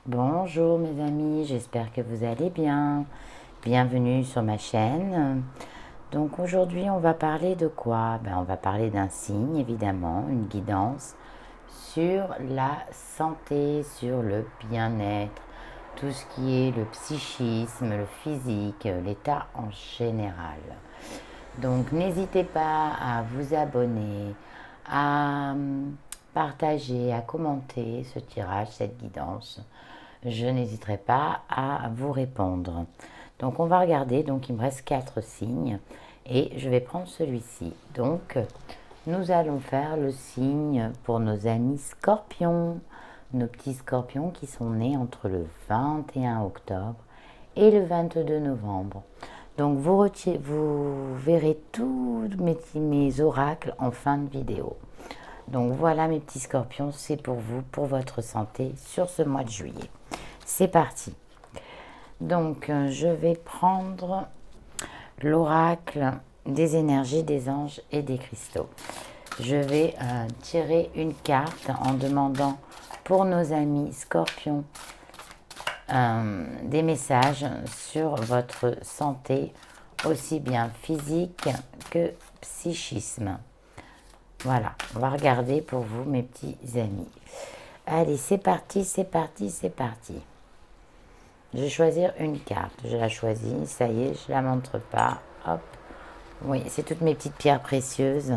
Bonjour mes amis, j'espère que vous allez bien. Bienvenue sur ma chaîne. Donc aujourd'hui on va parler de quoi? On va parler d'un signe évidemment, une guidance sur la santé, sur le bien-être, tout ce qui est le psychisme, le physique, l'état en général. Donc n'hésitez pas à vous abonner, à partager, à commenter ce tirage, cette guidance. Je n'hésiterai pas à vous répondre. Donc on va regarder, donc il me reste 4 signes et je vais prendre celui-ci. Donc nous allons faire le signe pour nos amis scorpions, nos petits scorpions qui sont nés entre le 21 octobre et le 22 novembre. Donc vous verrez tous mes oracles en fin de vidéo. Donc voilà mes petits scorpions, c'est pour vous, pour votre santé sur ce mois de juillet. C'est parti. Donc je vais prendre l'oracle des énergies des anges et des cristaux. Je vais tirer une carte en demandant pour nos amis scorpions des messages sur votre santé, aussi bien physique que psychisme. Voilà, on va regarder pour vous mes petits amis. Allez, c'est parti, c'est parti, c'est parti. Je vais choisir une carte. Je la choisis, ça y est, je la montre pas. Hop. Oui, c'est toutes mes petites pierres précieuses.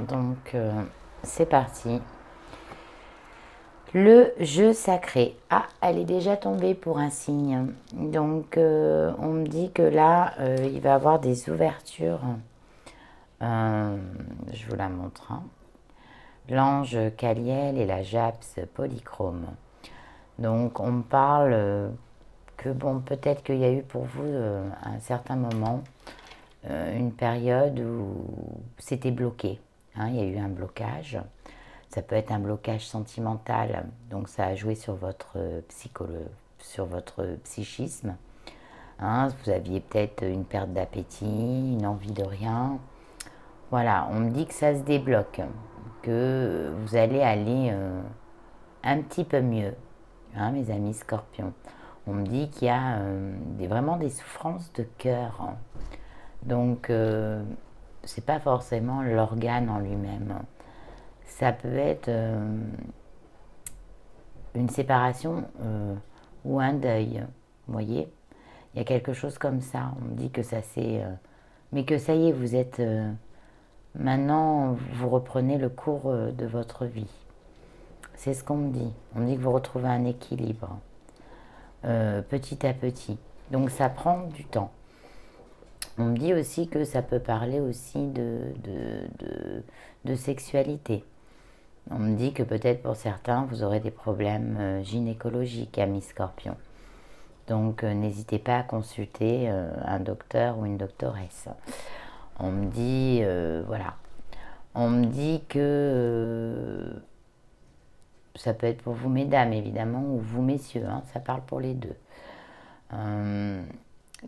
Donc, c'est parti. Le jeu sacré. Ah, elle est déjà tombée pour un signe. Donc, on me dit que là, il va y avoir des ouvertures. Je vous la montre. L'ange Caliel et la Japs polychrome. Donc, on me parle que, bon, peut-être qu'il y a eu pour vous, à un certain moment, une période où c'était bloqué. Il y a eu un blocage. Ça peut être un blocage sentimental, donc ça a joué sur votre sur votre psychisme. Vous aviez peut-être une perte d'appétit, une envie de rien. Voilà, on me dit que ça se débloque, que vous allez aller un petit peu mieux, mes amis scorpions. On me dit qu'il y a vraiment des souffrances de cœur. Donc, c'est pas forcément l'organe en lui-même. Ça peut être une séparation ou un deuil. Vous voyez, il y a quelque chose comme ça. On me dit que ça c'est, mais que ça y est, vous êtes maintenant, vous reprenez le cours de votre vie. C'est ce qu'on me dit. On me dit que vous retrouvez un équilibre petit à petit. Donc ça prend du temps. On me dit aussi que ça peut parler aussi de sexualité. On me dit que peut-être pour certains, vous aurez des problèmes gynécologiques, amis scorpions. Donc n'hésitez pas à consulter un docteur ou une doctoresse. On me dit, voilà. On me dit que ça peut être pour vous mesdames évidemment, ou vous messieurs, ça parle pour les deux.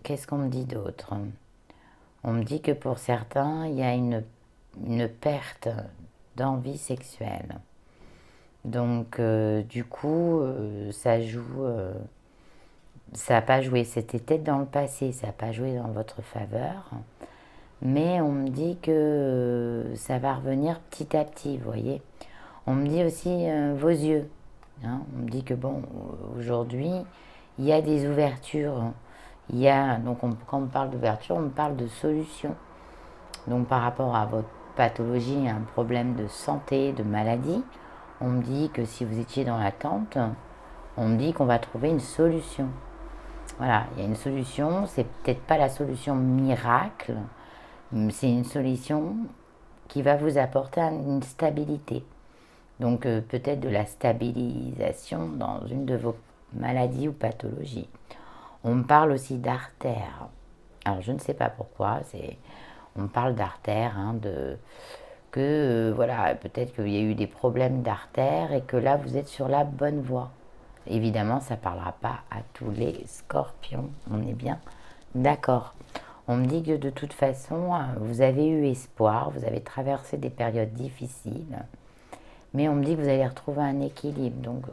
Qu'est-ce qu'on me dit d'autre? On me dit que pour certains, il y a une perte d'envie sexuelle. Donc, du coup, ça joue. Ça n'a pas joué. C'était peut-être dans le passé, ça n'a pas joué dans votre faveur. Mais on me dit que ça va revenir petit à petit, vous voyez. On me dit aussi vos yeux. On me dit que, bon, aujourd'hui, il y a des ouvertures. Il y a, donc, quand on parle d'ouverture, on me parle de solution. Donc, par rapport à votre pathologie, un problème de santé, de maladie, on me dit que si vous étiez dans l'attente, on me dit qu'on va trouver une solution. Voilà, il y a une solution, c'est peut-être pas la solution miracle, mais c'est une solution qui va vous apporter une stabilité. Donc peut-être de la stabilisation dans une de vos maladies ou pathologies. On me parle aussi d'artères. Alors je ne sais pas pourquoi, on me parle d'artères, que voilà, peut-être qu'il y a eu des problèmes d'artères et que là vous êtes sur la bonne voie. Évidemment, ça ne parlera pas à tous les scorpions, on est bien d'accord. On me dit que de toute façon, vous avez eu espoir, vous avez traversé des périodes difficiles, mais on me dit que vous allez retrouver un équilibre. Donc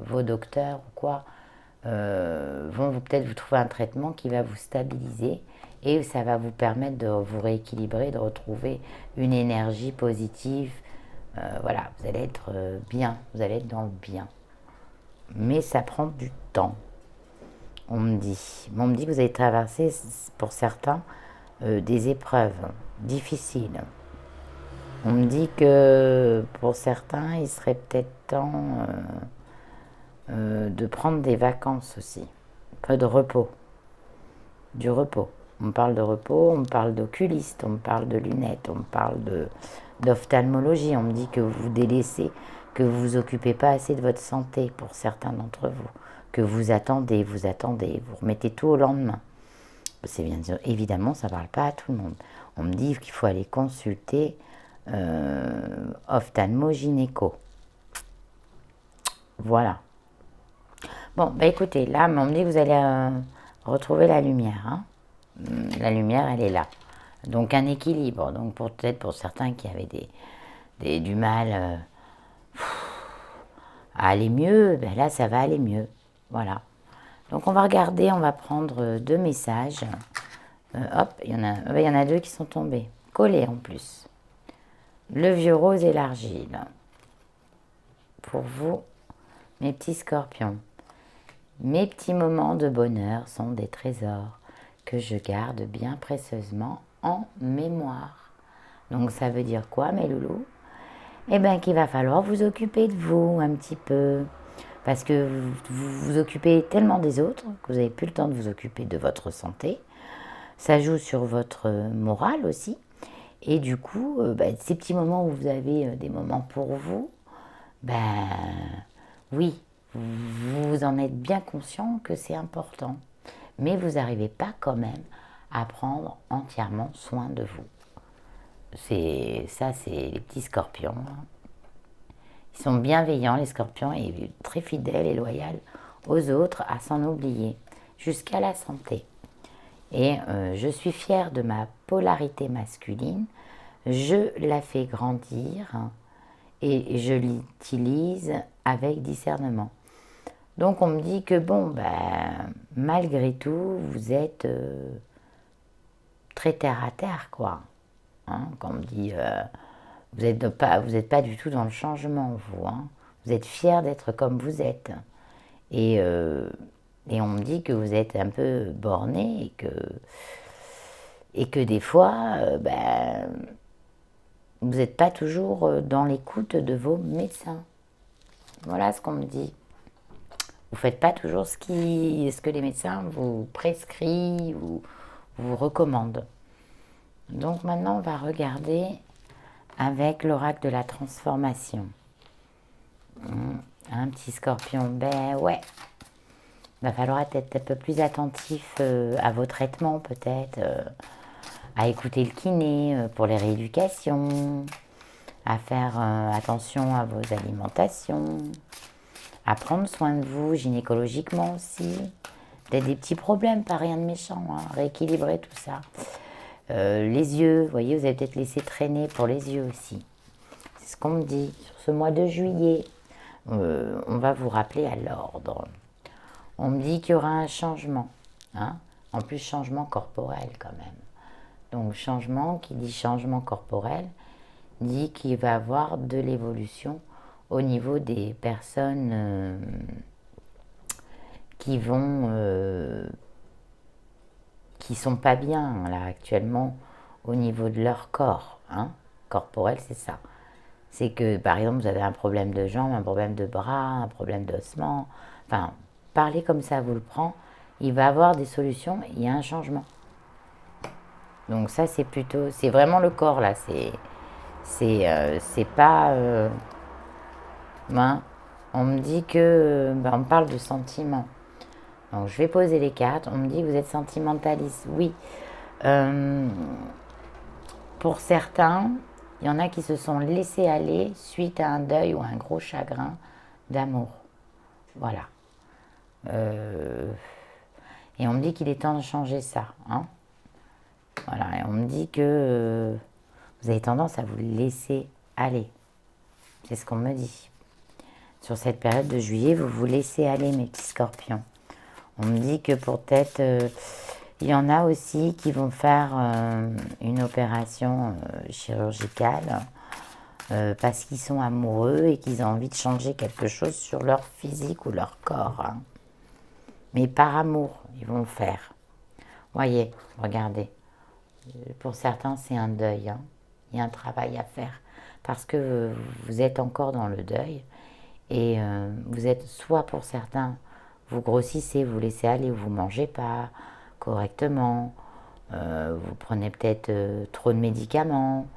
vos docteurs ou quoi vont peut-être vous trouver un traitement qui va vous stabiliser et ça va vous permettre de vous rééquilibrer, de retrouver une énergie positive. Voilà, vous allez être bien, vous allez être dans le bien. Mais ça prend du temps, on me dit. On me dit que vous allez traverser, pour certains, des épreuves difficiles. On me dit que pour certains, il serait peut-être temps de prendre des vacances aussi. Un peu de repos. Du repos. On me parle de repos, on me parle d'oculiste, on me parle de lunettes, on me parle d'ophtalmologie. On me dit que vous délaissez, que vous vous occupez pas assez de votre santé pour certains d'entre vous. Que vous attendez, vous remettez tout au lendemain. C'est bien sûr, évidemment, ça ne parle pas à tout le monde. On me dit qu'il faut aller consulter ophtalmo-gynéco. Voilà. Bon, bah écoutez, là, on me dit que vous allez retrouver la lumière. Hein. La lumière, elle est là. Donc un équilibre. Donc peut-être pour certains qui avaient du mal à aller mieux, ben là, ça va aller mieux. Voilà. Donc on va regarder, on va prendre 2 messages. Hop, il y en a 2 qui sont tombés. Collés en plus. Le vieux rose et l'argile. Pour vous, mes petits scorpions. Mes petits moments de bonheur sont des trésors que je garde bien précieusement en mémoire. Donc ça veut dire quoi, mes loulous? Eh bien qu'il va falloir vous occuper de vous un petit peu. Parce que vous vous occupez tellement des autres que vous n'avez plus le temps de vous occuper de votre santé. Ça joue sur votre morale aussi. Et du coup, ces petits moments où vous avez des moments pour vous, ben oui, vous en êtes bien conscient que c'est important. Mais vous n'arrivez pas quand même à prendre entièrement soin de vous. C'est les petits scorpions. Ils sont bienveillants, les scorpions, et très fidèles et loyaux aux autres, à s'en oublier, jusqu'à la santé. Et je suis fière de ma polarité masculine. Je la fais grandir et je l'utilise avec discernement. Donc on me dit que bon, malgré tout, vous êtes très terre à terre, quoi. Hein, quand on me dit, vous n'êtes pas du tout dans le changement, vous. Hein. Vous êtes fier d'être comme vous êtes. Et on me dit que vous êtes un peu borné et que des fois, vous n'êtes pas toujours dans l'écoute de vos médecins. Voilà ce qu'on me dit. Vous ne faites pas toujours ce que les médecins vous prescrivent ou vous recommandent. Donc maintenant, on va regarder avec l'oracle de la transformation. Un petit scorpion, ben ouais. Il va falloir être un peu plus attentif à vos traitements peut-être, à écouter le kiné pour les rééducations, à faire attention à vos alimentations, à prendre soin de vous gynécologiquement aussi. Peut-être des petits problèmes, pas rien de méchant, hein, rééquilibrer tout ça. Les yeux, vous voyez, vous avez peut-être laissé traîner pour les yeux aussi. C'est ce qu'on me dit sur ce mois de juillet. On va vous rappeler à l'ordre. On me dit qu'il y aura un changement. Hein, en plus, changement corporel quand même. Donc, changement, qui dit changement corporel, dit qu'il va y avoir de l'évolution au niveau des personnes qui sont pas bien là actuellement au niveau de leur corps. Hein. Corporel, c'est ça. C'est que, par exemple, vous avez un problème de jambe, un problème de bras, un problème d'ossement. Enfin, parler comme ça vous le prend. Il va avoir des solutions, il y a un changement. Donc ça, c'est vraiment le corps là. C'est pas... hein. On me dit que... on me parle de sentiments. Donc je vais poser les cartes. On me dit que vous êtes sentimentaliste. Oui. Pour certains, il y en a qui se sont laissés aller suite à un deuil ou un gros chagrin d'amour. Voilà. Et on me dit qu'il est temps de changer ça. Hein. Voilà. Et on me dit que vous avez tendance à vous laisser aller. C'est ce qu'on me dit. Sur cette période de juillet, vous vous laissez aller, mes petits scorpions. On me dit que peut-être, il y en a aussi qui vont faire une opération chirurgicale parce qu'ils sont amoureux et qu'ils ont envie de changer quelque chose sur leur physique ou leur corps. Hein. Mais par amour, ils vont le faire. Voyez, regardez. Pour certains, c'est un deuil. Hein. Il y a un travail à faire parce que vous êtes encore dans le deuil et vous êtes soit pour certains, vous grossissez, vous laissez aller, vous mangez pas correctement, vous prenez peut-être trop de médicaments,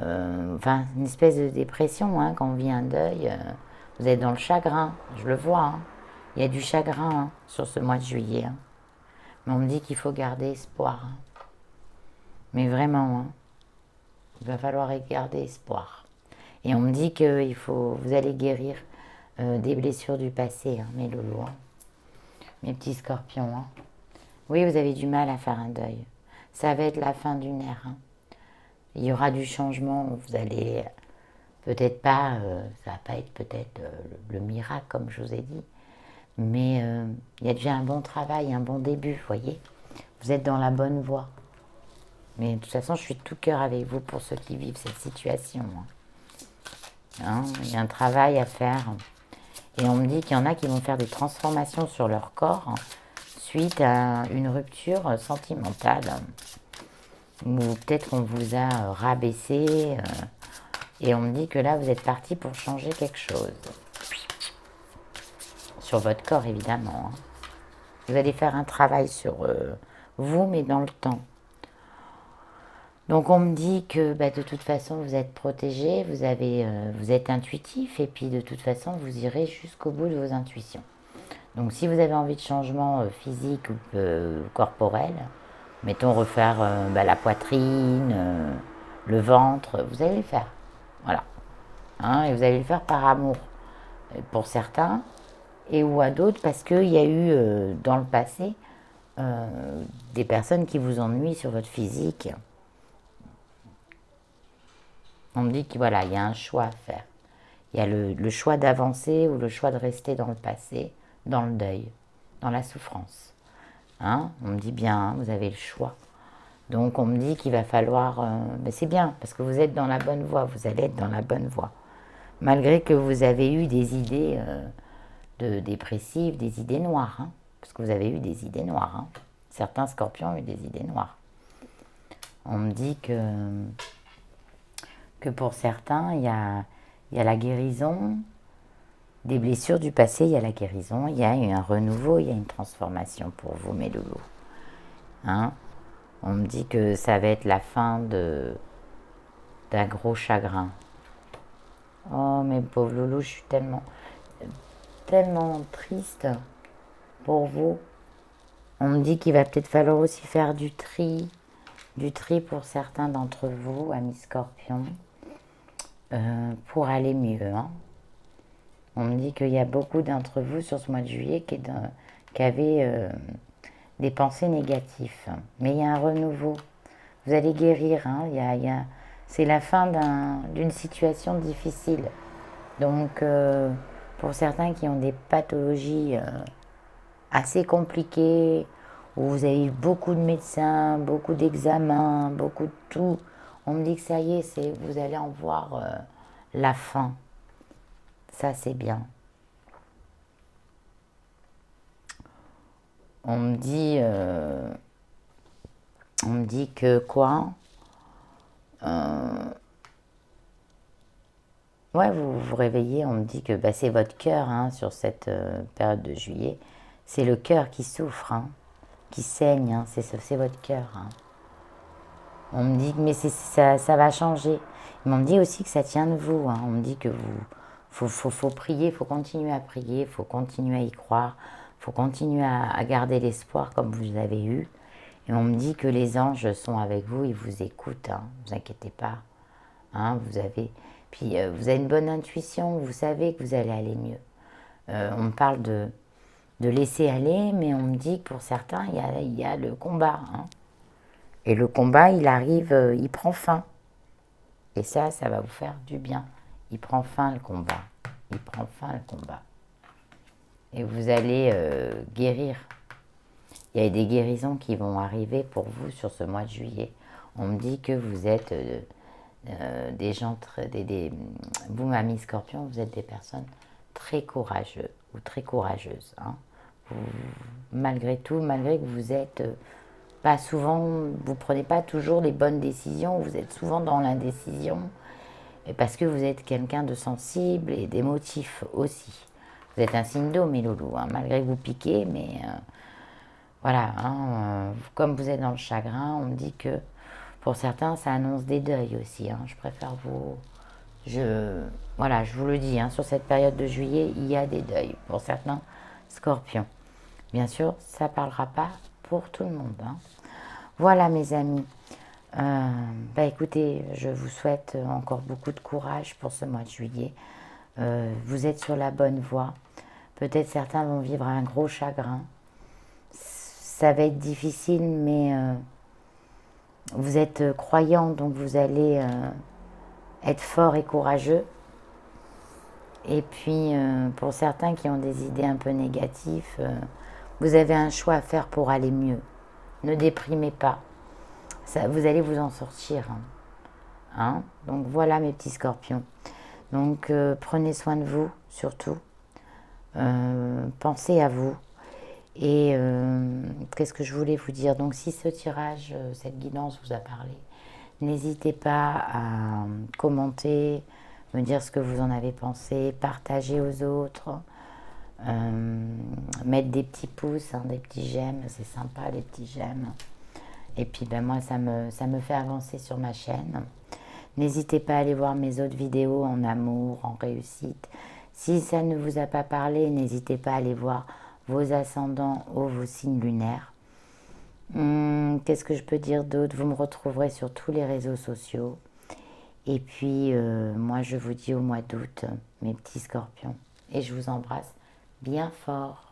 enfin une espèce de dépression hein, quand on vit un deuil. Vous êtes dans le chagrin, je le vois. Hein. Il y a du chagrin hein, sur ce mois de juillet. Hein. Mais on me dit qu'il faut garder espoir. Hein. Mais vraiment, hein, il va falloir garder espoir. Et on me dit que vous allez guérir des blessures du passé, hein, mes loulous, hein, mes petits scorpions. Hein. Oui, vous avez du mal à faire un deuil. Ça va être la fin d'une ère. Hein. Il y aura du changement. Vous allez peut-être pas, ça va pas être peut-être le miracle comme je vous ai dit, mais il y a déjà un bon travail, un bon début, vous voyez. Vous êtes dans la bonne voie. Mais de toute façon, je suis de tout cœur avec vous pour ceux qui vivent cette situation. Hein, il y a un travail à faire. Et on me dit qu'il y en a qui vont faire des transformations sur leur corps hein, suite à une rupture sentimentale. Ou peut-être qu'on vous a rabaissé. Et on me dit que là, vous êtes parti pour changer quelque chose. Sur votre corps, évidemment. Hein. Vous allez faire un travail sur vous, mais dans le temps. Donc on me dit que bah, de toute façon vous êtes protégé, vous êtes intuitif et puis de toute façon vous irez jusqu'au bout de vos intuitions. Donc si vous avez envie de changement physique ou corporel, mettons refaire bah, la poitrine, le ventre, vous allez le faire. Voilà. Hein, et vous allez le faire par amour pour certains et ou à d'autres parce qu'il y a eu dans le passé des personnes qui vous ennuient sur votre physique. On me dit qu'il voilà, y a un choix à faire. Il y a le choix d'avancer ou le choix de rester dans le passé, dans le deuil, dans la souffrance. Hein, on me dit bien, hein, vous avez le choix. Donc on me dit qu'il va falloir... mais c'est bien, parce que vous êtes dans la bonne voie, vous allez être dans la bonne voie. Malgré que vous avez eu des idées de dépressives, des idées noires. Hein, parce que vous avez eu des idées noires. Hein. Certains scorpions ont eu des idées noires. On me dit que pour certains, il y a la guérison des blessures du passé, il y a la guérison, il y a un renouveau, il y a une transformation pour vous, mes loulous. Hein? On me dit que ça va être la fin d'un gros chagrin. Oh, mes pauvres loulous, je suis tellement triste pour vous. On me dit qu'il va peut-être falloir aussi faire du tri pour certains d'entre vous, amis scorpions. Pour aller mieux. Hein. On me dit qu'il y a beaucoup d'entre vous sur ce mois de juillet qui avaient des pensées négatives. Mais il y a un renouveau. Vous allez guérir. Hein. C'est la fin d'une situation difficile. Donc, pour certains qui ont des pathologies assez compliquées, où vous avez eu beaucoup de médecins, beaucoup d'examens, beaucoup de tout, on me dit que ça y est, vous allez en voir la fin. Ça, c'est bien. On me dit que quoi ouais, vous vous réveillez, on me dit que bah, c'est votre cœur hein, sur cette période de juillet. C'est le cœur qui souffre, hein, qui saigne, hein, c'est votre cœur. Hein. On me dit mais ça va changer. Mais on me dit aussi que ça tient de vous. Hein. On me dit que faut prier, il faut continuer à prier, il faut continuer à y croire, il faut continuer à garder l'espoir comme vous l'avez eu. Et on me dit que les anges sont avec vous, ils vous écoutent, hein, ne vous inquiétez pas. Hein, vous avez une bonne intuition, vous savez que vous allez aller mieux. On me parle de laisser aller, mais on me dit que pour certains, il y a le combat. Hein. Et le combat, il arrive, il prend fin. Et ça va vous faire du bien. il prend fin le combat. Il prend fin le combat. Et vous allez guérir. Il y a des guérisons qui vont arriver pour vous sur ce mois de juillet. On me dit que vous êtes des gens, vous, mamie Scorpion, vous êtes des personnes très courageuses ou très courageuses. Hein. Malgré tout, malgré que vous êtes pas souvent, vous prenez pas toujours les bonnes décisions, vous êtes souvent dans l'indécision, et parce que vous êtes quelqu'un de sensible et d'émotif aussi. Vous êtes un signe d'eau, mes loulous, hein, malgré que vous piquez, mais voilà, hein, comme vous êtes dans le chagrin, on me dit que pour certains, ça annonce des deuils aussi. Hein, je préfère vous... voilà, je vous le dis, hein, sur cette période de juillet, il y a des deuils pour certains scorpions. Bien sûr, ça ne parlera pas pour tout le monde. Hein. Voilà, mes amis. Bah écoutez, je vous souhaite encore beaucoup de courage pour ce mois de juillet. Vous êtes sur la bonne voie. Peut-être certains vont vivre un gros chagrin. Ça va être difficile, mais vous êtes croyant, donc vous allez être fort et courageux. Et puis, pour certains qui ont des idées un peu négatives, vous avez un choix à faire pour aller mieux. Ne déprimez pas. Ça, vous allez vous en sortir. Hein. Donc voilà mes petits scorpions. Donc prenez soin de vous, surtout. Pensez à vous. Et qu'est-ce que je voulais vous dire? Donc si ce tirage, cette guidance vous a parlé, n'hésitez pas à commenter, me dire ce que vous en avez pensé, partager aux autres, mettre des petits pouces, hein, des petits j'aime, c'est sympa les petits j'aime. Et puis ben, moi ça me fait avancer sur ma chaîne. N'hésitez pas à aller voir mes autres vidéos en amour, en réussite. Si ça ne vous a pas parlé, n'hésitez pas à aller voir vos ascendants ou vos signes lunaires. Qu'est-ce que je peux dire d'autre? Vous me retrouverez sur tous les réseaux sociaux. Et puis, moi, je vous dis au mois d'août, mes petits scorpions. Et je vous embrasse bien fort.